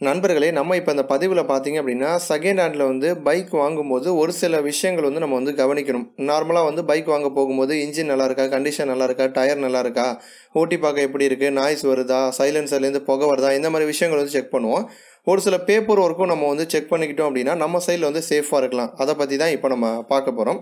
நண்பர்களே, நம்ம இப்போ இந்த பதிவில் பார்த்தீங்க அப்படின்னா செகண்ட் ஹேண்டில் வந்து பைக் வாங்கும்போது ஒரு சில விஷயங்கள் வந்து நம்ம வந்து கவனிக்கணும். நார்மலாக வந்து பைக் வாங்க போகும்போது இன்ஜின் நல்லா இருக்கா, கண்டிஷன் நல்லா இருக்கா, டயர் நல்லா இருக்கா, ஓட்டி பார்க்க எப்படி இருக்குது, நாய்ஸ் வருதா, சைலன்சர்லேருந்து புகை வருதா, இந்த மாதிரி விஷயங்கள் வந்து செக் பண்ணுவோம். ஒரு சில பேப்பர் ஒர்க்கும் நம்ம வந்து செக் பண்ணிக்கிட்டோம் அப்படின்னா நம்ம சைடில் வந்து சேஃபாக இருக்கலாம். அதை பற்றி தான் இப்போ நம்ம பார்க்க போகிறோம்.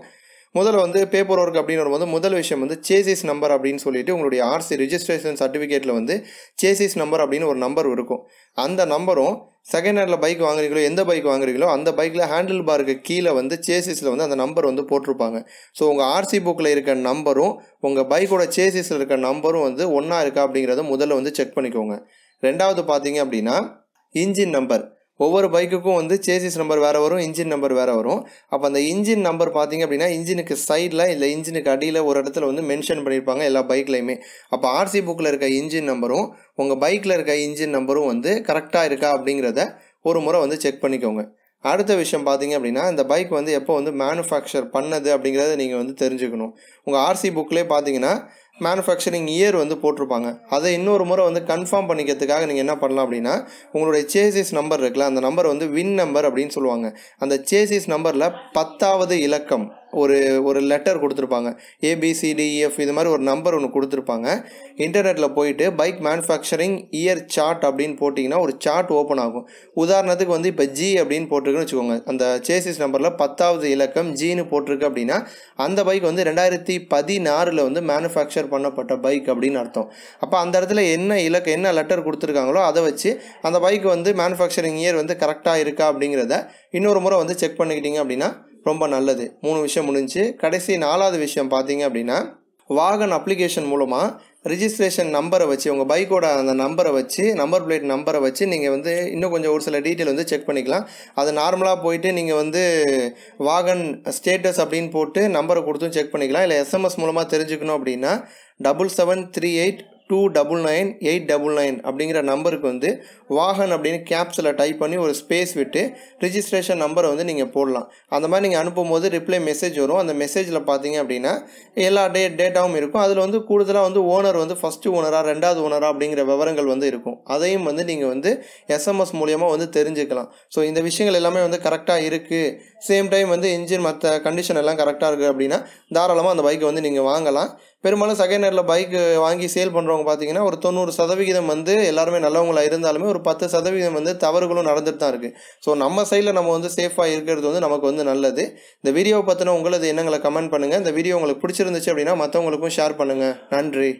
முதல்ல வந்து பேப்பர் ஒர்க் அப்படின்னு வரும்போது முதல் விஷயம் வந்து சேசிஸ் நம்பர் அப்படின்னு சொல்லிட்டு உங்களுடைய ஆர்சி ரிஜிஸ்ட்ரேஷன் சர்டிஃபிகேட்டில் வந்து சேசிஸ் நம்பர் அப்படின்னு ஒரு நம்பர் இருக்கும். அந்த நம்பரும் செகண்ட் ஹேண்டில் பைக் வாங்குறீங்களோ, எந்த பைக் வாங்குறீங்களோ அந்த பைக்கில் ஹேண்டில் பாருக்கு கீழே வந்து சேசிஸில் வந்து அந்த நம்பர் வந்து போட்டிருப்பாங்க. ஸோ உங்கள் ஆர்சி புக்கில் இருக்க நம்பரும் உங்கள் பைக்கோட சேசிஸில் இருக்க நம்பரும் வந்து ஒன்றா இருக்கா அப்படிங்கிறத முதல்ல வந்து செக் பண்ணிக்கோங்க. ரெண்டாவது பார்த்தீங்க அப்படின்னா இன்ஜின் நம்பர். ஒவ்வொரு பைக்குக்கும் வந்து சேசிஸ் நம்பர் வேறு வரும், இன்ஜின் நம்பர் வேறு வரும். அப்போ அந்த இன்ஜின் நம்பர் பார்த்தீங்க அப்படின்னா இன்ஜினுக்கு சைடில் இல்லை இன்ஜினுக்கு அடியில் ஒரு இடத்துல வந்து மென்ஷன் பண்ணியிருப்பாங்க எல்லா பைக்லையுமே. அப்போ ஆர்சி புக்கில் இருக்க இன்ஜின் நம்பரும் உங்கள் பைக்கில் இருக்க இன்ஜின் நம்பரும் வந்து கரெக்டாக இருக்கா அப்படிங்கிறத ஒரு முறை வந்து செக் பண்ணிக்கோங்க. அடுத்த விஷயம் பார்த்தீங்க அப்படின்னா இந்த பைக் வந்து எப்போ வந்து மேனுஃபேக்சர் பண்ணது அப்படிங்கிறத நீங்கள் வந்து தெரிஞ்சுக்கணும். உங்கள் ஆர்சி புக்லேயே பார்த்தீங்கன்னா மேனுஃபேக்சரிங் இயர் வந்து போட்டிருப்பாங்க. அதை இன்னொரு முறை வந்து கன்ஃபார்ம் பண்ணிக்கிறதுக்காக நீங்கள் என்ன பண்ணலாம் அப்படின்னா உங்களுடைய சேசிஸ் நம்பர் இருக்குல்ல, அந்த நம்பர் வந்து வின் நம்பர் அப்படின்னு சொல்லுவாங்க. அந்த சேசிஸ் நம்பரில் 10வது இலக்கம் ஒரு லெட்டர் கொடுத்துருப்பாங்க. ABCDEF இது மாதிரி ஒரு நம்பர் ஒன்று கொடுத்துருப்பாங்க. இன்டர்நெட்டில் போயிட்டு பைக் மேனுஃபேக்சரிங் இயர் சார்ட் அப்படின்னு போட்டிங்கன்னா ஒரு சார்ட் ஓப்பன் ஆகும். உதாரணத்துக்கு வந்து இப்போ G அப்படின்னு போட்டிருக்குன்னு வச்சுக்கோங்க. அந்த சேசிஸ் நம்பரில் 10வது இலக்கம் Gன்னு போட்டிருக்கு அப்படின்னா அந்த பைக் வந்து 2016 வந்து மேனுஃபேக்சர் பண்ணப்பட்ட பைக் அப்படின்னு அர்த்தம். அப்போ அந்த இடத்துல என்ன லெட்டர் கொடுத்துருக்காங்களோ அதை வச்சு அந்த பைக் வந்து மேனுஃபேக்சரிங் இயர் வந்து கரெக்டாக இருக்கா அப்படிங்கிறத இன்னொரு முறை வந்து செக் பண்ணிக்கிட்டீங்க அப்படின்னா ரொம்ப நல்லது. 3 விஷயம் முடிஞ்சு. கடைசி 4வது விஷயம் பார்த்தீங்க அப்படின்னா வாகன் அப்ளிகேஷன் மூலமாக ரிஜிஸ்ட்ரேஷன் நம்பரை வச்சு உங்கள் பைக்கோட அந்த நம்பரை வச்சு நம்பர் பிளேட் நம்பரை வச்சு நீங்கள் வந்து இன்னும் கொஞ்சம் ஒரு சில டீட்டெயில் வந்து செக் பண்ணிக்கலாம். அது நார்மலாக போயிட்டு நீங்கள் வந்து வாகன் ஸ்டேட்டஸ் அப்படின்னு போட்டு நம்பரை கொடுத்தும் செக் பண்ணிக்கலாம். இல்லை SMS மூலமாக தெரிஞ்சுக்கணும் அப்படின்னா 7738299899 அப்படிங்கிற நம்பருக்கு வந்து வாகன் அப்படின்னு கேப்ஸில் டைப் பண்ணி ஒரு ஸ்பேஸ் விட்டு ரிஜிஸ்ட்ரேஷன் நம்பரை வந்து நீங்கள் போடலாம். அந்த மாதிரி நீங்கள் அனுப்பும்போது ரிப்ளை மெசேஜ் வரும். அந்த மெசேஜில் பார்த்தீங்க அப்படின்னா எல்லா டேட்டாவும் இருக்கும். அதில் வந்து கூடுதலாக வந்து ஓனர் வந்து ஃபஸ்ட்டு ஓனரா 2வது ஓனரா அப்படிங்கிற விவரங்கள் வந்து இருக்கும். அதையும் வந்து நீங்கள் வந்து SMS மூலியமாக வந்து தெரிஞ்சுக்கலாம். ஸோ இந்த விஷயங்கள் எல்லாமே வந்து கரெக்டாக இருக்குது, சேம் டைம் வந்து இன்ஜின் மற்ற கண்டிஷன் எல்லாம் கரெக்டாக இருக்குது அப்படின்னா தாராளமாக அந்த பைக்கை வந்து நீங்கள் வாங்கலாம். பெரும்பாலும் செகண்ட் ஹேண்டில் பைக் வாங்கி சேல் பண்ணுறவங்க பார்த்தீங்கன்னா ஒரு 90% வந்து எல்லாருமே நல்லவங்களாக இருந்தாலுமே ஒரு 10% வந்து தவறுகளும் நடந்துட்டு தான் இருக்குது. ஸோ நம்ம சைடில் நம்ம வந்து சேஃபாக இருக்கிறது வந்து நமக்கு வந்து நல்லது. இந்த வீடியோவை பற்றின உங்களது எண்ணங்களை கமெண்ட் பண்ணுங்கள். இந்த வீடியோ உங்களுக்கு பிடிச்சிருந்துச்சு அப்படின்னா மற்றவங்களுக்கும் ஷேர் பண்ணுங்கள். நன்றி.